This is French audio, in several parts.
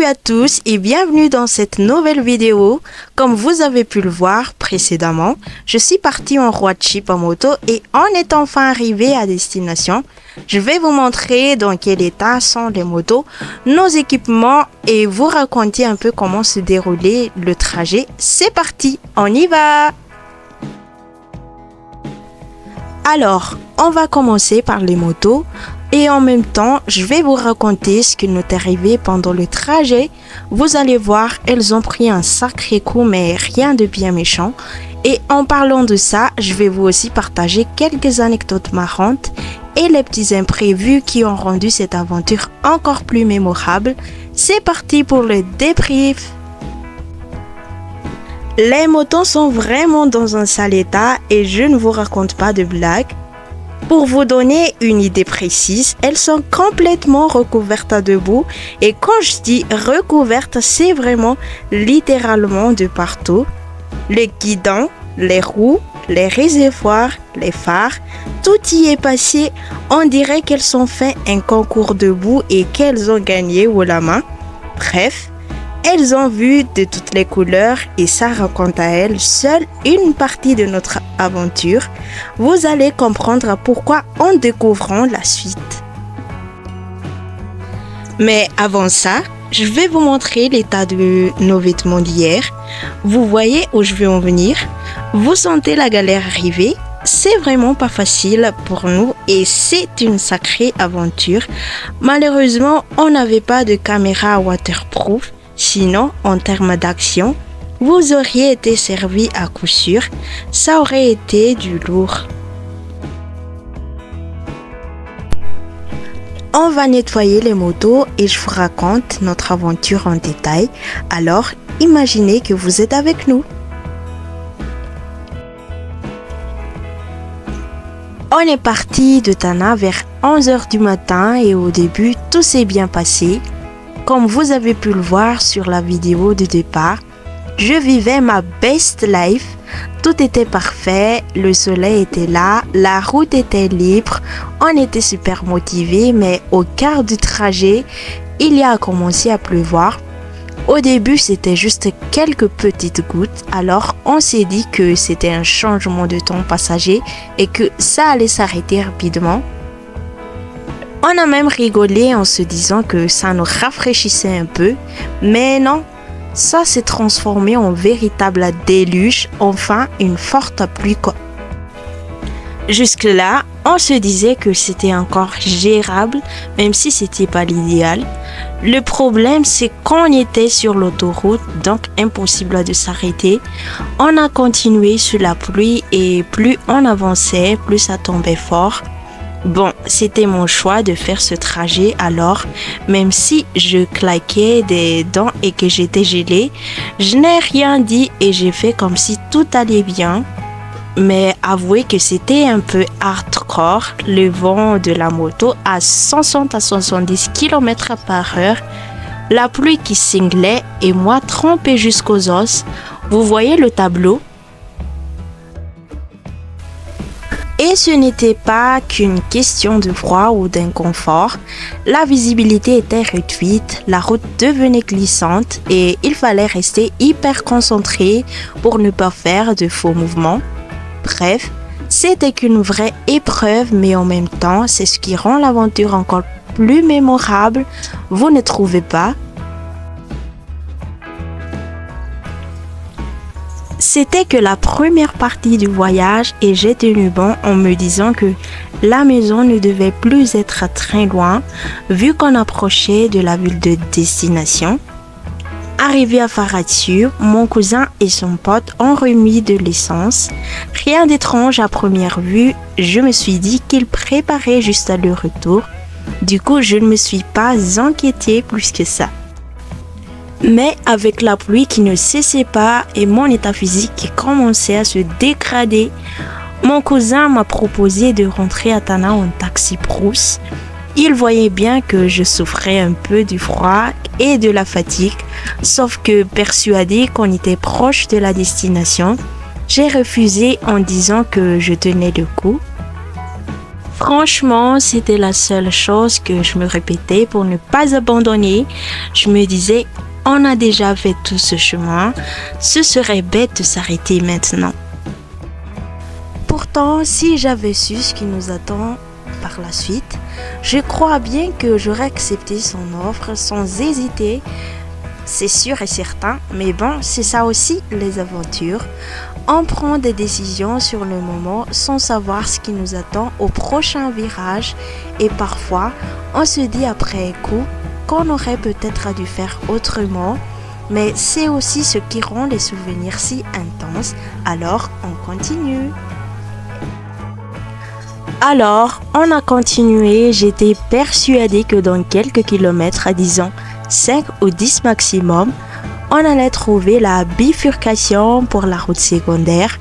à tous et bienvenue dans cette nouvelle vidéo. Comme vous avez pu le voir précédemment, je suis partie en road trip en moto et en étant enfin arrivée à destination, je vais vous montrer dans quel état sont les motos, nos équipements et vous raconter un peu comment se déroulait le trajet. C'est parti, on y va! Alors, on va commencer par les motos. Et en même temps, je vais vous raconter ce qui nous est arrivé pendant le trajet. Vous allez voir, elles ont pris un sacré coup, mais rien de bien méchant. Et en parlant de ça, je vais vous aussi partager quelques anecdotes marrantes et les petits imprévus qui ont rendu cette aventure encore plus mémorable. C'est parti pour le débrief. Les motos sont vraiment dans un sale état et je ne vous raconte pas de blagues. Pour vous donner une idée précise, elles sont complètement recouvertes à debout. Et quand je dis recouvertes, c'est vraiment littéralement de partout. Les guidons, les roues, les réservoirs, les phares, tout y est passé. On dirait qu'elles ont fait un concours debout et qu'elles ont gagné haut la main. Bref, elles ont vu de toutes les couleurs et ça raconte à elles seule une partie de notre aventure. Vous allez comprendre pourquoi en découvrant la suite. Mais avant ça, je vais vous montrer l'état de nos vêtements d'hier. Vous voyez où je veux en venir? Vous sentez la galère arriver? C'est vraiment pas facile pour nous et c'est une sacrée aventure. Malheureusement, on n'avait pas de caméra waterproof. Sinon, en termes d'action, vous auriez été servi à coup sûr. Ça aurait été du lourd. On va nettoyer les motos et je vous raconte notre aventure en détail. Alors, imaginez que vous êtes avec nous. On est parti de Tana vers 11h du matin et au début, tout s'est bien passé. Comme vous avez pu le voir sur la vidéo de départ, je vivais ma best life. Tout était parfait, le soleil était là, la route était libre, on était super motivés, mais au quart du trajet, il a commencé à pleuvoir. Au début, c'était juste quelques petites gouttes, alors on s'est dit que c'était un changement de temps passager et que ça allait s'arrêter rapidement. On a même rigolé en se disant que ça nous rafraîchissait un peu, mais non, ça s'est transformé en véritable déluge, enfin une forte pluie quoi. Jusque-là, on se disait que c'était encore gérable, même si c'était pas l'idéal. Le problème, c'est qu'on était sur l'autoroute, donc impossible de s'arrêter. On a continué sous la pluie et plus on avançait, plus ça tombait fort. Bon, c'était mon choix de faire ce trajet alors, même si je claquais des dents et que j'étais gelée, je n'ai rien dit et j'ai fait comme si tout allait bien. Mais avouez que c'était un peu hardcore, le vent de la moto à 160 à 170 km/h, la pluie qui cinglait et moi trempée jusqu'aux os. Vous voyez le tableau? Et ce n'était pas qu'une question de froid ou d'inconfort. La visibilité était réduite, la route devenait glissante et il fallait rester hyper concentré pour ne pas faire de faux mouvements. Bref, c'était une vraie épreuve, mais en même temps, c'est ce qui rend l'aventure encore plus mémorable. Vous ne trouvez pas? C'était que la première partie du voyage et j'ai tenu bon en me disant que la maison ne devait plus être très loin vu qu'on approchait de la ville de destination. Arrivé à Faratsur, mon cousin et son pote ont remis de l'essence. Rien d'étrange à première vue, je me suis dit qu'ils préparaient juste le retour. Du coup, je ne me suis pas inquiétée plus que ça. Mais avec la pluie qui ne cessait pas et mon état physique qui commençait à se dégrader, mon cousin m'a proposé de rentrer à Tana en taxi brousse. Il voyait bien que je souffrais un peu du froid et de la fatigue, sauf que persuadé qu'on était proche de la destination, j'ai refusé en disant que je tenais le coup. Franchement, c'était la seule chose que je me répétais pour ne pas abandonner. Je me disais, on a déjà fait tout ce chemin, ce serait bête de s'arrêter maintenant. Pourtant, si j'avais su ce qui nous attend par la suite, je crois bien que j'aurais accepté son offre sans hésiter. C'est sûr et certain, mais bon, c'est ça aussi les aventures. On prend des décisions sur le moment sans savoir ce qui nous attend au prochain virage et parfois on se dit après coup qu'on aurait peut-être dû faire autrement, mais c'est aussi ce qui rend les souvenirs si intenses, alors on continue. Alors, on a continué, j'étais persuadée que dans quelques kilomètres, disons 5 ou 10 maximum, on allait trouver la bifurcation pour la route secondaire.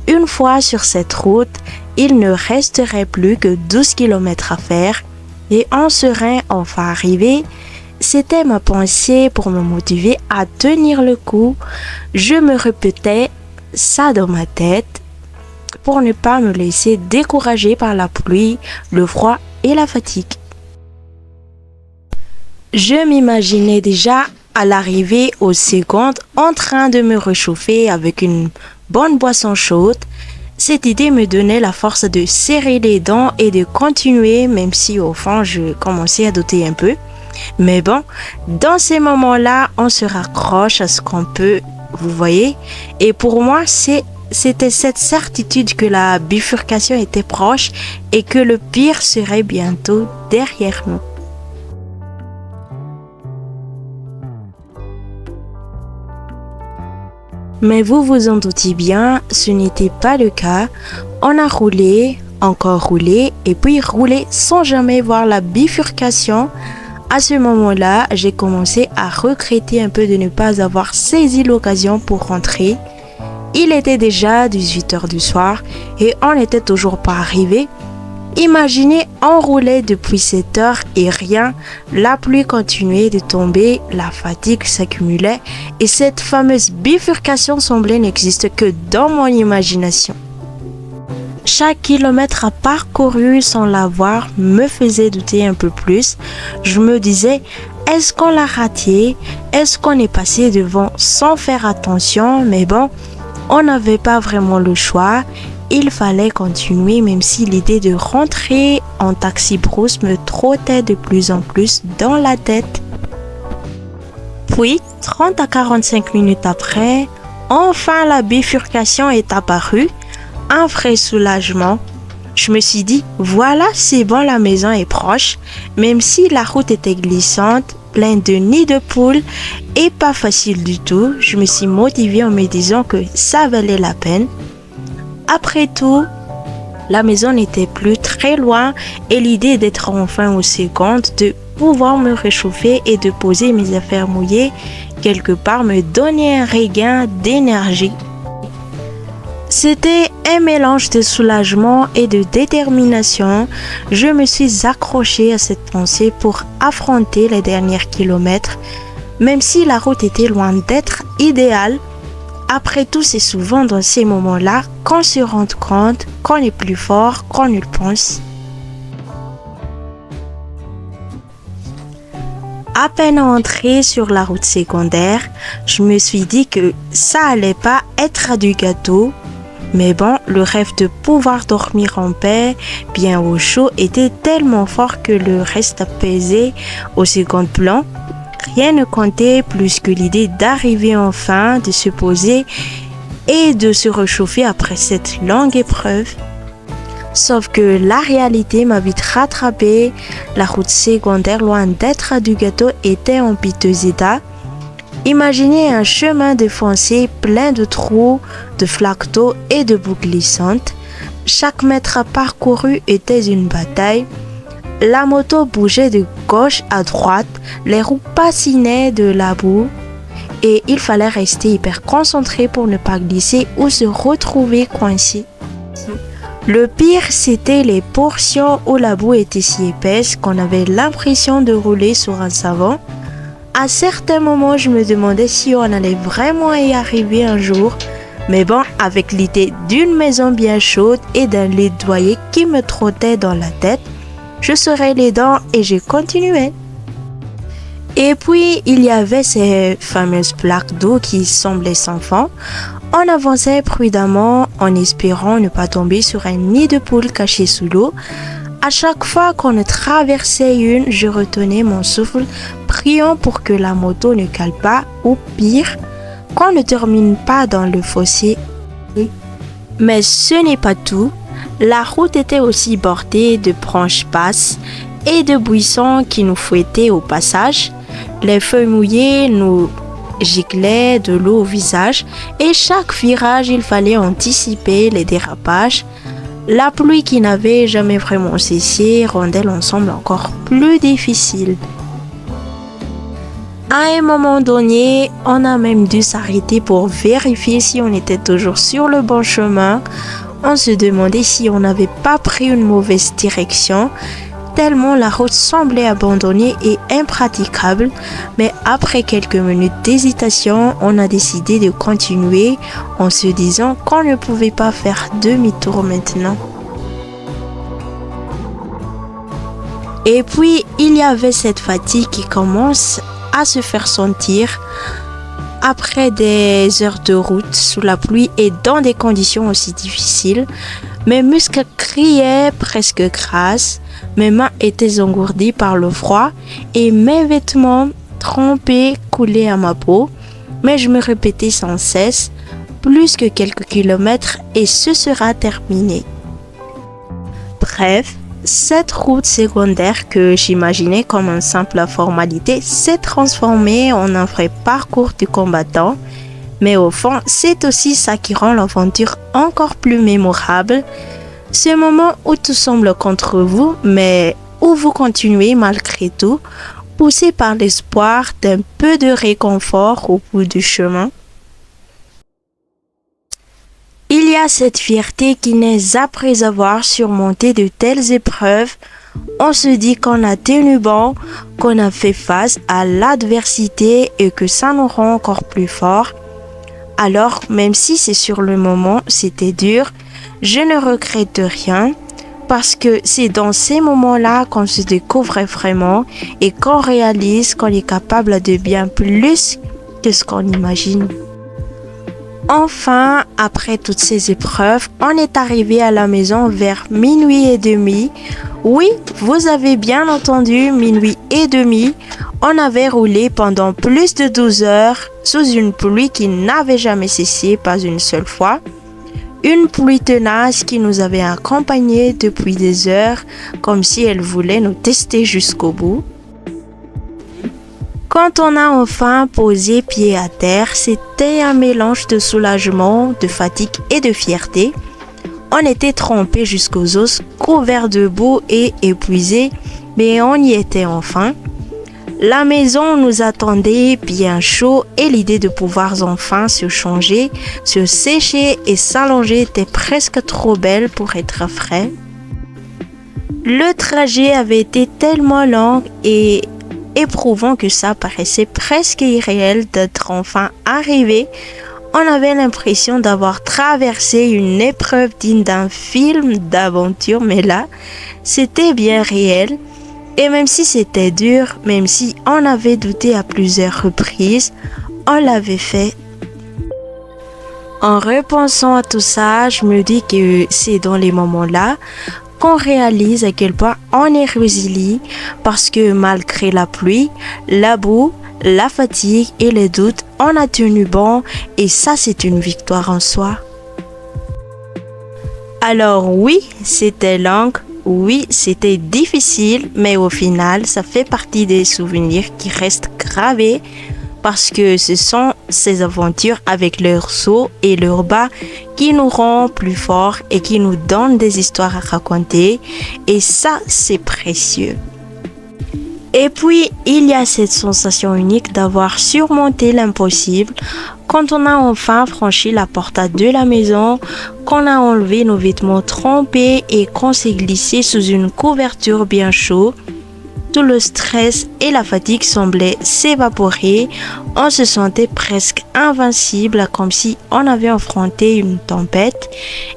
Une fois sur cette route, il ne resterait plus que 12 km à faire et on serait enfin arrivé. C'était ma pensée pour me motiver à tenir le coup. Je me répétais ça dans ma tête pour ne pas me laisser décourager par la pluie, le froid et la fatigue. Je m'imaginais déjà à l'arrivée aux secondes en train de me réchauffer avec une bonne boisson chaude. Cette idée me donnait la force de serrer les dents et de continuer, même si au fond je commençais à douter un peu. Mais bon, dans ces moments-là, on se raccroche à ce qu'on peut, vous voyez. Et pour moi, c'était cette certitude que la bifurcation était proche et que le pire serait bientôt derrière nous. Mais vous vous en doutez bien, ce n'était pas le cas. On a roulé, encore roulé et puis roulé sans jamais voir la bifurcation. À ce moment-là, j'ai commencé à regretter un peu de ne pas avoir saisi l'occasion pour rentrer. Il était déjà 18h du soir et on n'était toujours pas arrivé. Imaginez, on roulait depuis 7 heures et rien, la pluie continuait de tomber, la fatigue s'accumulait et cette fameuse bifurcation semblait n'exister que dans mon imagination. Chaque kilomètre à parcouru sans la voir me faisait douter un peu plus. Je me disais, est-ce qu'on l'a raté? Est-ce qu'on est passé devant sans faire attention? Mais bon, on n'avait pas vraiment le choix. Il fallait continuer même si l'idée de rentrer en taxi-brousse me trottait de plus en plus dans la tête. Puis, 30 à 45 minutes après, enfin la bifurcation est apparue. Un vrai soulagement. Je me suis dit, voilà, c'est bon, la maison est proche. Même si la route était glissante, pleine de nids de poules et pas facile du tout, je me suis motivée en me disant que ça valait la peine. Après tout, la maison n'était plus très loin et l'idée d'être enfin aux secondes, de pouvoir me réchauffer et de poser mes affaires mouillées quelque part me donnait un regain d'énergie. C'était un mélange de soulagement et de détermination. Je me suis accrochée à cette pensée pour affronter les derniers kilomètres, même si la route était loin d'être idéale. Après tout, c'est souvent dans ces moments-là qu'on se rend compte qu'on est plus fort qu'on ne le pense. À peine entrée sur la route secondaire, je me suis dit que ça allait pas être du gâteau. Mais bon, le rêve de pouvoir dormir en paix, bien au chaud, était tellement fort que le reste pesait au second plan. Rien ne comptait plus que l'idée d'arriver enfin, de se poser et de se réchauffer après cette longue épreuve. Sauf que la réalité m'a vite rattrapée. La route secondaire, loin d'être du gâteau, était en piteux état. Imaginez un chemin défoncé plein de trous, de flaques d'eau et de boues glissantes. Chaque mètre parcouru était une bataille. La moto bougeait de gauche à droite, les roues patinaient de la boue et il fallait rester hyper concentré pour ne pas glisser ou se retrouver coincé. Le pire, c'était les portions où la boue était si épaisse qu'on avait l'impression de rouler sur un savon. À certains moments, je me demandais si on allait vraiment y arriver un jour. Mais bon, avec l'idée d'une maison bien chaude et d'un laidoyer qui me trottait dans la tête, je serrais les dents et j'ai continué. Et puis, il y avait ces fameuses plaques d'eau qui semblaient sans fond. On avançait prudemment en espérant ne pas tomber sur un nid de poule caché sous l'eau. À chaque fois qu'on traversait une, je retenais mon souffle, priant pour que la moto ne cale pas ou pire, qu'on ne termine pas dans le fossé. Mais ce n'est pas tout. La route était aussi bordée de branches basses et de buissons qui nous fouettaient au passage. Les feuilles mouillées nous giclaient de l'eau au visage et chaque virage, il fallait anticiper les dérapages. La pluie qui n'avait jamais vraiment cessé rendait l'ensemble encore plus difficile. À un moment donné, on a même dû s'arrêter pour vérifier si on était toujours sur le bon chemin. On se demandait si on n'avait pas pris une mauvaise direction, tellement la route semblait abandonnée et impraticable. Mais après quelques minutes d'hésitation, on a décidé de continuer en se disant qu'on ne pouvait pas faire demi-tour maintenant. Et puis, il y avait cette fatigue qui commence à se faire sentir après des heures de route sous la pluie et dans des conditions aussi difficiles. Mes muscles criaient presque grâce, mes mains étaient engourdies par le froid et mes vêtements trempés coulaient à ma peau. Mais je me répétais sans cesse, plus que quelques kilomètres et ce sera terminé. Bref, cette route secondaire que j'imaginais comme une simple formalité s'est transformée en un vrai parcours du combattant. Mais au fond, c'est aussi ça qui rend l'aventure encore plus mémorable. Ce moment où tout semble contre vous, mais où vous continuez malgré tout, poussé par l'espoir d'un peu de réconfort au bout du chemin. Il y a cette fierté qui naît après avoir surmonté de telles épreuves. On se dit qu'on a tenu bon, qu'on a fait face à l'adversité et que ça nous rend encore plus forts. Alors, même si c'est sur le moment, c'était dur, je ne regrette rien parce que c'est dans ces moments-là qu'on se découvre vraiment et qu'on réalise qu'on est capable de bien plus que ce qu'on imagine. Enfin, après toutes ces épreuves, on est arrivé à la maison vers minuit et demi. Oui, vous avez bien entendu, minuit et demi. On avait roulé pendant plus de 12 heures sous une pluie qui n'avait jamais cessé, pas une seule fois. Une pluie tenace qui nous avait accompagnés depuis des heures, comme si elle voulait nous tester jusqu'au bout. Quand on a enfin posé pied à terre, c'était un mélange de soulagement, de fatigue et de fierté. On était trempés jusqu'aux os, couverts de boue et épuisés, mais on y était enfin. La maison nous attendait bien chaud et l'idée de pouvoir enfin se changer, se sécher et s'allonger était presque trop belle pour être vrai. Le trajet avait été tellement long et éprouvant que ça paraissait presque irréel d'être enfin arrivé. On avait l'impression d'avoir traversé une épreuve digne d'un film d'aventure, mais là, c'était bien réel. Et même si c'était dur, même si on avait douté à plusieurs reprises, on l'avait fait. En repensant à tout ça, je me dis que c'est dans les moments-là qu'on réalise à quel point on est résilient parce que malgré la pluie, la boue, la fatigue et les doutes, on a tenu bon et ça c'est une victoire en soi. Alors oui, c'était long, oui, c'était difficile, mais au final, ça fait partie des souvenirs qui restent gravés parce que ce sont ces aventures avec leurs sauts et leurs bas qui nous rendent plus forts et qui nous donnent des histoires à raconter. Et ça, c'est précieux. Et puis, il y a cette sensation unique d'avoir surmonté l'impossible quand on a enfin franchi la porte de la maison, qu'on a enlevé nos vêtements trempés et qu'on s'est glissé sous une couverture bien chaude. Tout le stress et la fatigue semblaient s'évaporer. On se sentait presque invincible, comme si on avait affronté une tempête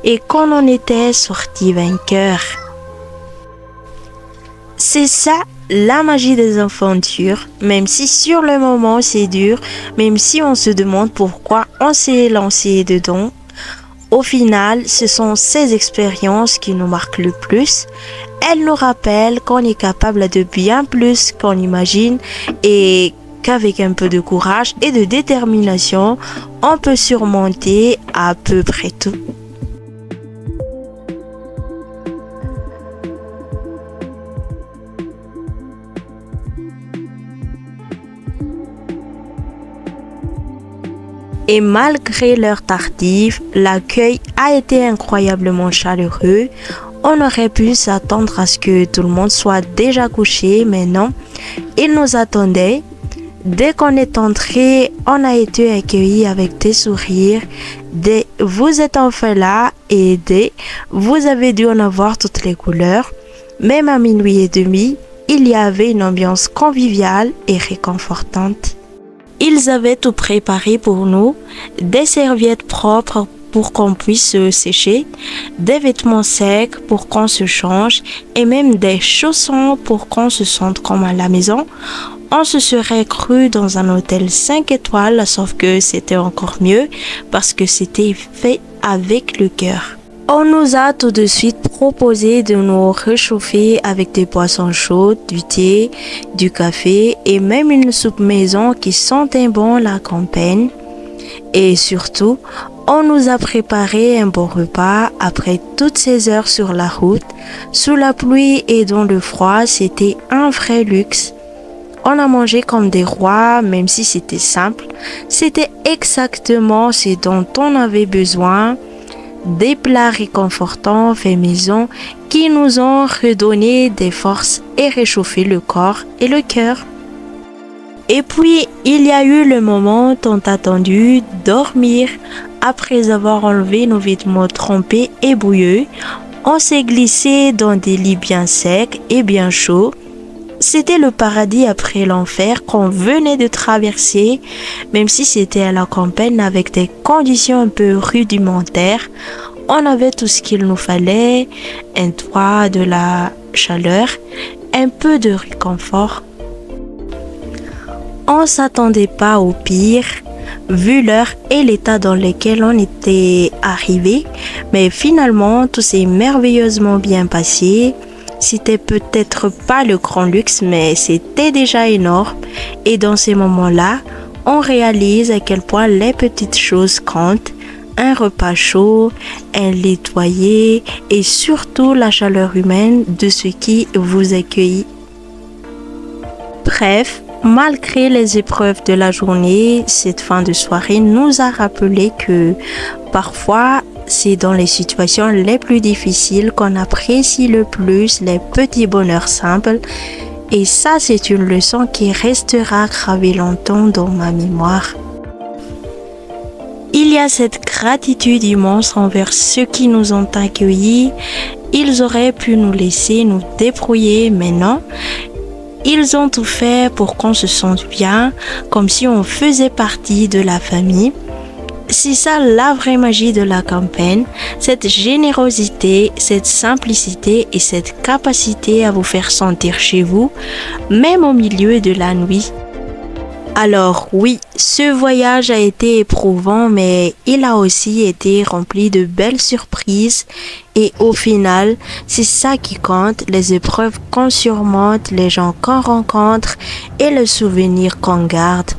et qu'on en était sorti vainqueur. C'est ça la magie des aventures, même si sur le moment c'est dur, même si on se demande pourquoi on s'est lancé dedans. Au final, ce sont ces expériences qui nous marquent le plus. Elles nous rappellent qu'on est capable de bien plus qu'on imagine et qu'avec un peu de courage et de détermination, on peut surmonter à peu près tout. Et malgré l'heure tardive, l'accueil a été incroyablement chaleureux. On aurait pu s'attendre à ce que tout le monde soit déjà couché, mais non, ils nous attendaient. Dès qu'on est entré, on a été accueillis avec des sourires, des « vous êtes enfin là » et des « vous avez dû en avoir toutes les couleurs ». Même à minuit et demi, il y avait une ambiance conviviale et réconfortante. Ils avaient tout préparé pour nous, des serviettes propres pour qu'on puisse se sécher, des vêtements secs pour qu'on se change et même des chaussons pour qu'on se sente comme à la maison. On se serait cru dans un hôtel 5 étoiles, sauf que c'était encore mieux parce que c'était fait avec le cœur. On nous a tout de suite proposé de nous réchauffer avec des boissons chaudes, du thé, du café et même une soupe maison qui sentait bon la campagne. Et surtout, on nous a préparé un bon repas après toutes ces heures sur la route, sous la pluie et dans le froid, c'était un vrai luxe. On a mangé comme des rois, même si c'était simple. C'était exactement ce dont on avait besoin. Des plats réconfortants faits maison qui nous ont redonné des forces et réchauffé le corps et le cœur. Et puis, il y a eu le moment tant attendu, dormir. Après avoir enlevé nos vêtements trempés et bouilleux, on s'est glissé dans des lits bien secs et bien chauds. C'était le paradis après l'enfer qu'on venait de traverser, même si c'était à la campagne avec des conditions un peu rudimentaires. On avait tout ce qu'il nous fallait, un toit, de la chaleur, un peu de réconfort. On s'attendait pas au pire, vu l'heure et l'état dans lequel on était arrivé, mais finalement tout s'est merveilleusement bien passé. C'était peut-être pas le grand luxe, mais c'était déjà énorme. Et dans ces moments-là, on réalise à quel point les petites choses comptent. Un repas chaud, un lit nettoyé et surtout la chaleur humaine de ceux qui vous accueillent. Bref, malgré les épreuves de la journée, cette fin de soirée nous a rappelé que parfois, c'est dans les situations les plus difficiles qu'on apprécie le plus les petits bonheurs simples. Et ça, c'est une leçon qui restera gravée longtemps dans ma mémoire. Il y a cette gratitude immense envers ceux qui nous ont accueillis. Ils auraient pu nous laisser nous débrouiller, mais non. Ils ont tout fait pour qu'on se sente bien, comme si on faisait partie de la famille. C'est ça la vraie magie de la campagne, cette générosité, cette simplicité et cette capacité à vous faire sentir chez vous, même au milieu de la nuit. Alors oui, ce voyage a été éprouvant, mais il a aussi été rempli de belles surprises et au final, c'est ça qui compte, les épreuves qu'on surmonte, les gens qu'on rencontre et le souvenir qu'on garde.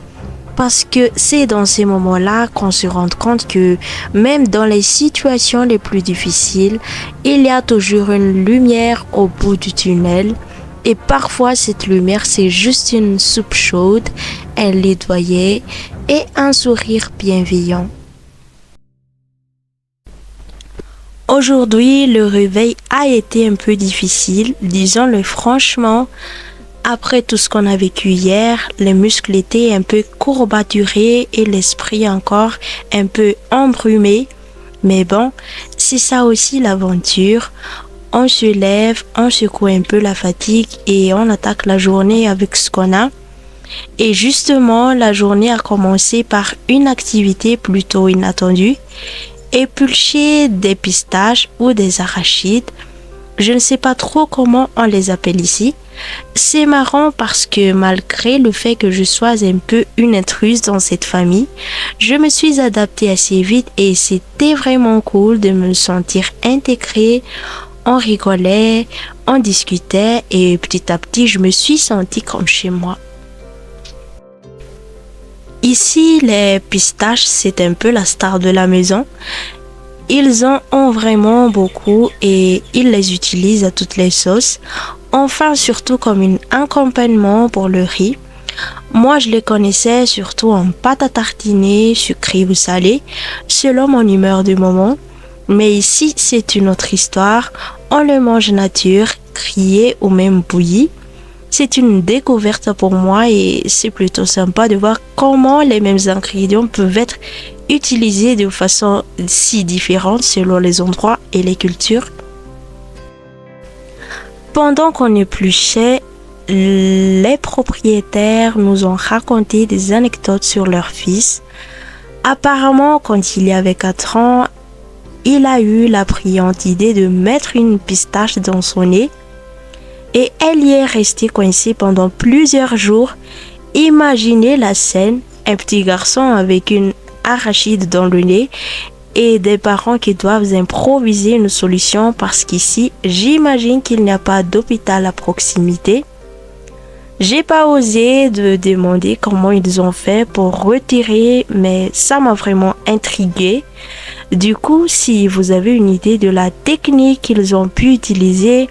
Parce que c'est dans ces moments-là qu'on se rend compte que même dans les situations les plus difficiles, il y a toujours une lumière au bout du tunnel. Et parfois, cette lumière, c'est juste une soupe chaude, un lait nettoyé et un sourire bienveillant. Aujourd'hui, le réveil a été un peu difficile, disons-le franchement. Après tout ce qu'on a vécu hier, les muscles étaient un peu courbaturés et l'esprit encore un peu embrumé. Mais bon, c'est ça aussi l'aventure. On se lève, on secoue un peu la fatigue et on attaque la journée avec ce qu'on a. Et justement, la journée a commencé par une activité plutôt inattendue, éplucher des pistaches ou des arachides. Je ne sais pas trop comment on les appelle ici. C'est marrant parce que malgré le fait que je sois un peu une intruse dans cette famille, je me suis adaptée assez vite et c'était vraiment cool de me sentir intégrée. On rigolait, on discutait et petit à petit je me suis sentie comme chez moi. Ici, les pistaches, c'est un peu la star de la maison. Ils en ont vraiment beaucoup et ils les utilisent à toutes les sauces. Enfin, surtout comme un accompagnement pour le riz. Moi, je les connaissais surtout en pâte à tartiner, sucrée ou salée, selon mon humeur du moment. Mais ici, c'est une autre histoire. On le mange nature, grillé ou même bouilli. C'est une découverte pour moi et c'est plutôt sympa de voir comment les mêmes ingrédients peuvent être utilisés de façon si différente selon les endroits et les cultures. Pendant qu'on épluchait, les propriétaires nous ont raconté des anecdotes sur leur fils. Apparemment, quand il y avait 4 ans, il a eu la brillante idée de mettre une pistache dans son nez et elle y est restée coincée pendant plusieurs jours. Imaginez la scène, un petit garçon avec une arachide dans le nez et des parents qui doivent improviser une solution parce qu'ici, j'imagine qu'il n'y a pas d'hôpital à proximité. J'ai pas osé de demander comment ils ont fait pour retirer, mais ça m'a vraiment intriguée. Du coup, si vous avez une idée de la technique qu'ils ont pu utiliser,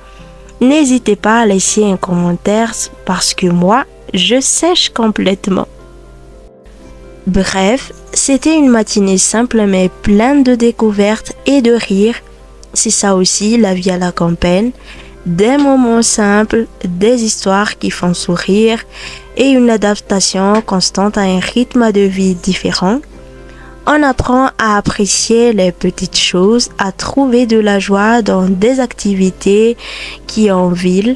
n'hésitez pas à laisser un commentaire parce que moi, je sèche complètement. Bref, c'était une matinée simple mais pleine de découvertes et de rires. C'est ça aussi la vie à la campagne. Des moments simples, des histoires qui font sourire et une adaptation constante à un rythme de vie différent. On apprend à apprécier les petites choses, à trouver de la joie dans des activités qui en ville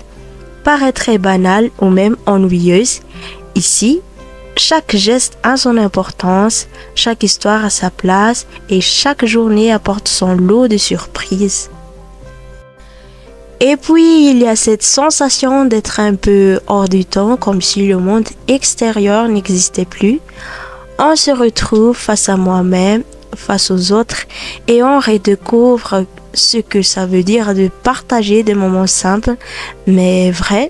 paraîtraient banales ou même ennuyeuses. Ici, chaque geste a son importance, chaque histoire a sa place et chaque journée apporte son lot de surprises. Et puis, il y a cette sensation d'être un peu hors du temps, comme si le monde extérieur n'existait plus. On se retrouve face à moi-même, face aux autres, et on redécouvre ce que ça veut dire de partager des moments simples, mais vrais.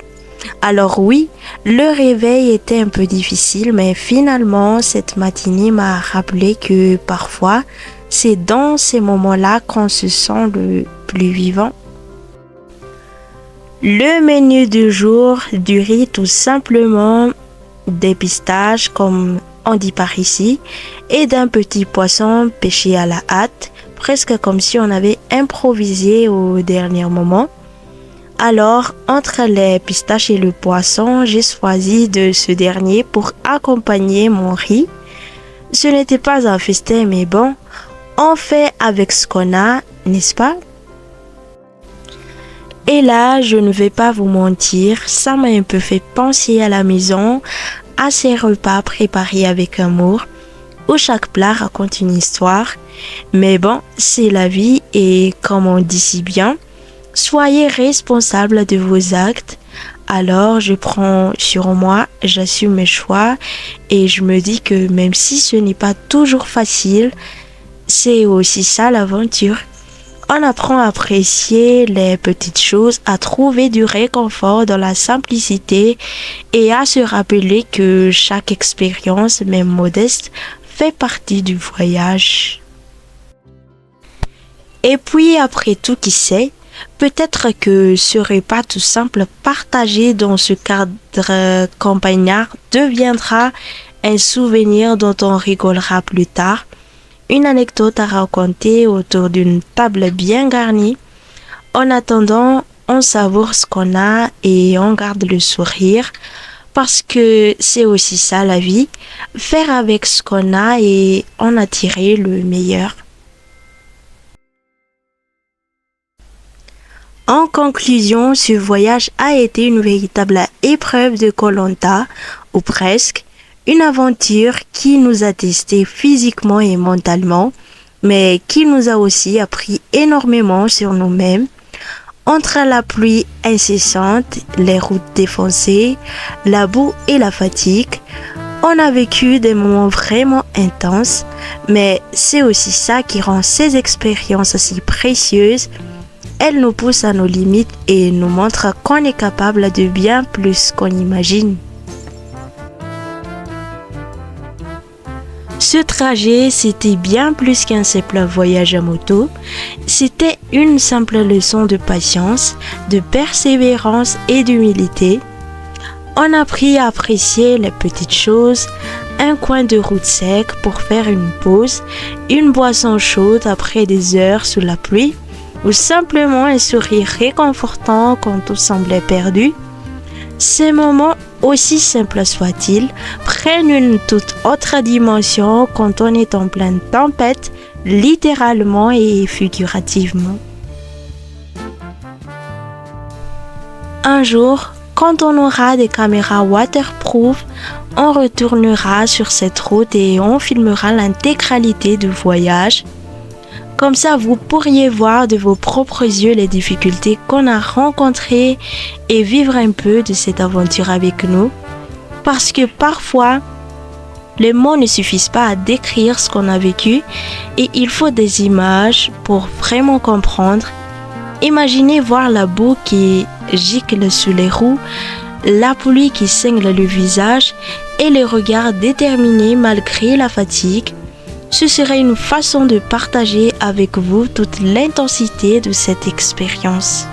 Alors oui, le réveil était un peu difficile, mais finalement, cette matinée m'a rappelé que parfois, c'est dans ces moments-là qu'on se sent le plus vivant. Le menu du jour, du riz tout simplement, des pistaches comme on dit par ici, et d'un petit poisson pêché à la hâte, presque comme si on avait improvisé au dernier moment. Alors, entre les pistaches et le poisson, j'ai choisi de ce dernier pour accompagner mon riz. Ce n'était pas un festin, mais bon, on fait avec ce qu'on a, n'est-ce pas? Et là, je ne vais pas vous mentir, ça m'a un peu fait penser à la maison, à ces repas préparés avec amour, où chaque plat raconte une histoire. Mais bon, c'est la vie et comme on dit si bien, soyez responsables de vos actes. Alors je prends sur moi, j'assume mes choix et je me dis que même si ce n'est pas toujours facile, c'est aussi ça l'aventure. On apprend à apprécier les petites choses, à trouver du réconfort dans la simplicité et à se rappeler que chaque expérience, même modeste, fait partie du voyage. Et puis après tout, qui sait, peut-être que ce repas tout simple partagé dans ce cadre campagnard deviendra un souvenir dont on rigolera plus tard. Une anecdote à raconter autour d'une table bien garnie. En attendant, on savoure ce qu'on a et on garde le sourire parce que c'est aussi ça la vie, faire avec ce qu'on a et en attirer le meilleur. En conclusion, ce voyage a été une véritable épreuve de koh Lanta, ou presque, une aventure qui nous a testés physiquement et mentalement, mais qui nous a aussi appris énormément sur nous-mêmes. Entre la pluie incessante, les routes défoncées, la boue et la fatigue, on a vécu des moments vraiment intenses, mais c'est aussi ça qui rend ces expériences si précieuses. Elles nous poussent à nos limites et nous montrent qu'on est capable de bien plus qu'on imagine. Ce trajet, c'était bien plus qu'un simple voyage à moto. C'était une simple leçon de patience, de persévérance et d'humilité. On a appris à apprécier les petites choses, un coin de route sec pour faire une pause, une boisson chaude après des heures sous la pluie, ou simplement un sourire réconfortant quand tout semblait perdu. Ces moments, aussi simples soient-ils, prennent une toute autre dimension quand on est en pleine tempête, littéralement et figurativement. Un jour, quand on aura des caméras waterproof, on retournera sur cette route et on filmera l'intégralité du voyage. Comme ça, vous pourriez voir de vos propres yeux les difficultés qu'on a rencontrées et vivre un peu de cette aventure avec nous. Parce que parfois, les mots ne suffisent pas à décrire ce qu'on a vécu et il faut des images pour vraiment comprendre. Imaginez voir la boue qui gicle sous les roues, la pluie qui cingle le visage et les regards déterminés malgré la fatigue. Ce serait une façon de partager avec vous toute l'intensité de cette expérience.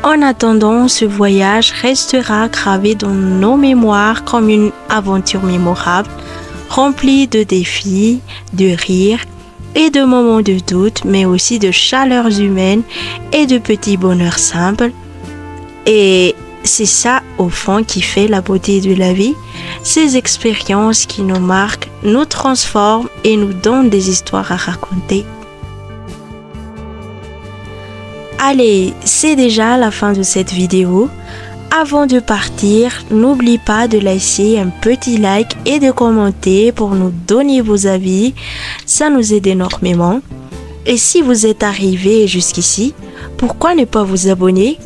En attendant, ce voyage restera gravé dans nos mémoires comme une aventure mémorable, remplie de défis, de rires et de moments de doute, mais aussi de chaleurs humaines et de petits bonheurs simples. Et c'est ça, au fond, qui fait la beauté de la vie. Ces expériences qui nous marquent, nous transforment et nous donnent des histoires à raconter. Allez, c'est déjà la fin de cette vidéo. Avant de partir, n'oublie pas de laisser un petit like et de commenter pour nous donner vos avis. Ça nous aide énormément. Et si vous êtes arrivé jusqu'ici, pourquoi ne pas vous abonner ?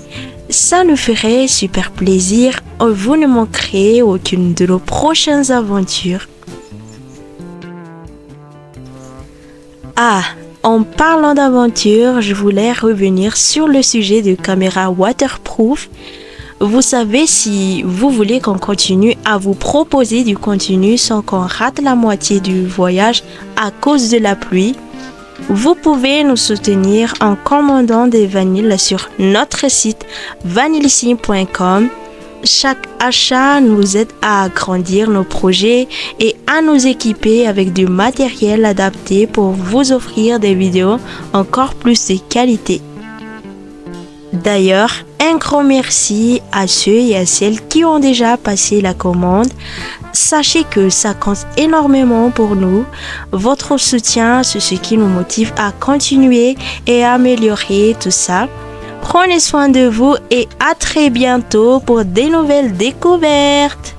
Ça nous ferait super plaisir. Vous ne manquerez aucune de nos prochaines aventures. Ah, en parlant d'aventure, je voulais revenir sur le sujet de caméra waterproof. Vous savez, si vous voulez qu'on continue à vous proposer du contenu sans qu'on rate la moitié du voyage à cause de la pluie, vous pouvez nous soutenir en commandant des vanilles sur notre site vanillissime.com. Chaque achat nous aide à agrandir nos projets et à nous équiper avec du matériel adapté pour vous offrir des vidéos encore plus de qualité. D'ailleurs, un grand merci à ceux et à celles qui ont déjà passé la commande. Sachez que ça compte énormément pour nous. Votre soutien, c'est ce qui nous motive à continuer et à améliorer tout ça. Prenez soin de vous et à très bientôt pour des nouvelles découvertes.